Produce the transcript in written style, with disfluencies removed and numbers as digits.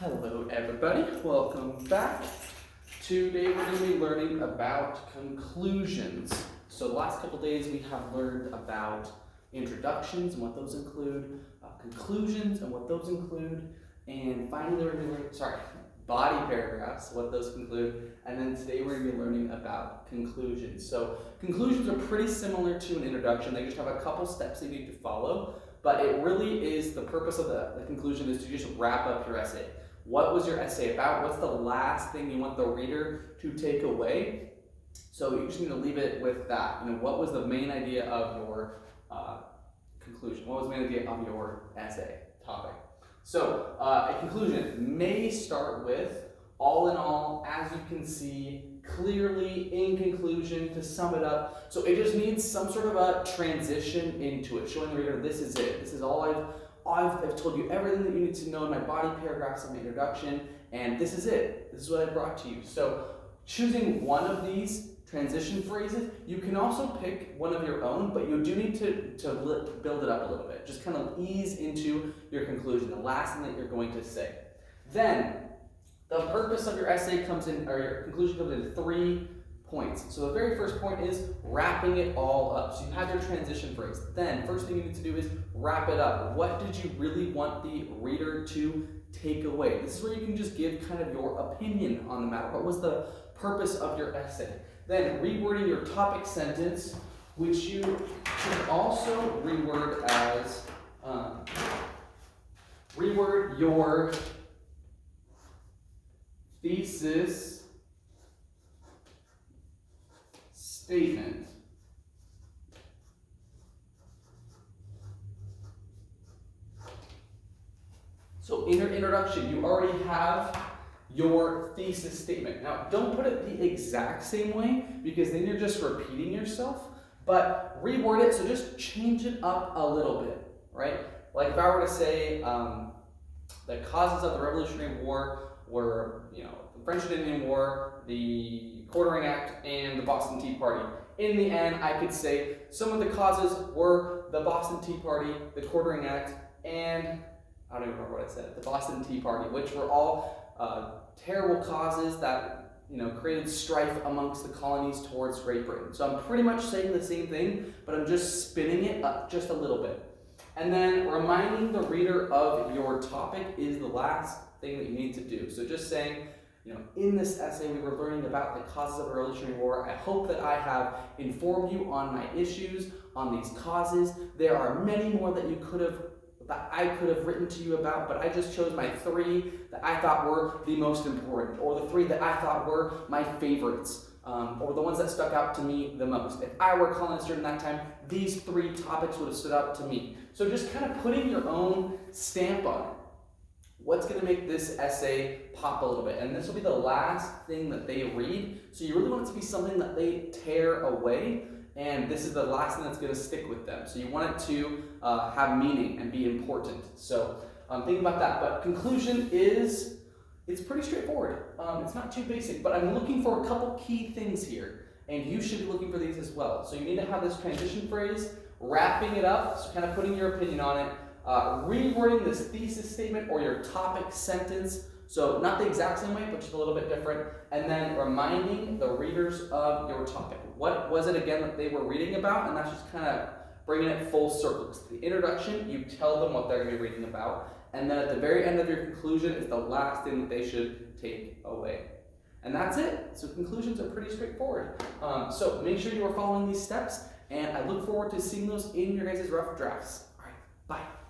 Hello everybody, welcome back. Today we're going to be learning about conclusions. So the last couple days we have learned about introductions and what those include, conclusions and what those include, and finally we're going to learn, body paragraphs, what those conclude, and then today we're going to be learning about conclusions. So conclusions are pretty similar to an introduction, they just have a couple steps you need to follow, but it really is, the purpose of the conclusion is to just wrap up your essay. What was your essay about? What's the last thing you want the reader to take away? So you just need to leave it with that. What was the main idea of your conclusion? What was the main idea of your essay topic? So a conclusion may start with, all in all, as you can see, clearly, in conclusion, to sum it up. So it just needs some sort of a transition into it, showing the reader this is it. This is all I've told you everything that you need to know in my body paragraphs and my introduction, and this is it. This is what I brought to you. So choosing one of these transition phrases, you can also pick one of your own, but you do need to build it up a little bit. Just kind of ease into your conclusion, the last thing that you're going to say. Then, the purpose of your essay comes in, or your conclusion comes in 3 points. So the very first point is wrapping it all up. So you have your transition phrase. Then, first thing you need to do is wrap it up. What did you really want the reader to take away? This is where you can just give kind of your opinion on the matter. What was the purpose of your essay? Then, rewording your topic sentence, which you should also reword as, reword your thesis statement. So in your introduction, you already have your thesis statement. Now, don't put it the exact same way, because then you're just repeating yourself, but reword it, so just change it up a little bit, right? Like if I were to say, the causes of the Revolutionary War were, the French and Indian War, the Quartering Act, and the Boston Tea Party. In the end, I could say some of the causes were the Boston Tea Party, the Quartering Act, and I don't even remember what I said, the Boston Tea Party, which were all terrible causes that created strife amongst the colonies towards Great Britain. So I'm pretty much saying the same thing, but I'm just spinning it up just a little bit. And then reminding the reader of your topic is the last thing that you need to do. So just saying, in this essay we were learning about the causes of the Revolutionary War. I hope that I have informed you on my issues, on these causes. There are many more that I could have written to you about, but I just chose my 3 that I thought were the most important, or the 3 that I thought were my favorites, or the ones that stuck out to me the most. If I were a colonist during that time, these 3 topics would have stood out to me. So just kind of putting your own stamp on it. What's going to make this essay pop a little bit? And this will be the last thing that they read, so you really want it to be something that they tear away, and this is the last thing that's going to stick with them. So you want it to have meaning and be important. So think about that. But conclusion is, it's pretty straightforward. It's not too basic, but I'm looking for a couple key things here, and you should be looking for these as well. So you need to have this transition phrase, wrapping it up, so kind of putting your opinion on it, rewording this thesis statement or your topic sentence, so not the exact same way, but just a little bit different, and then reminding the readers of your topic. What was it again that they were reading about? And that's just kind of bringing it full circle. Because the introduction, you tell them what they're going to be reading about, and then at the very end of your conclusion is the last thing that they should take away. And that's it. So conclusions are pretty straightforward. So make sure you are following these steps, and I look forward to seeing those in your guys' rough drafts. All right, bye.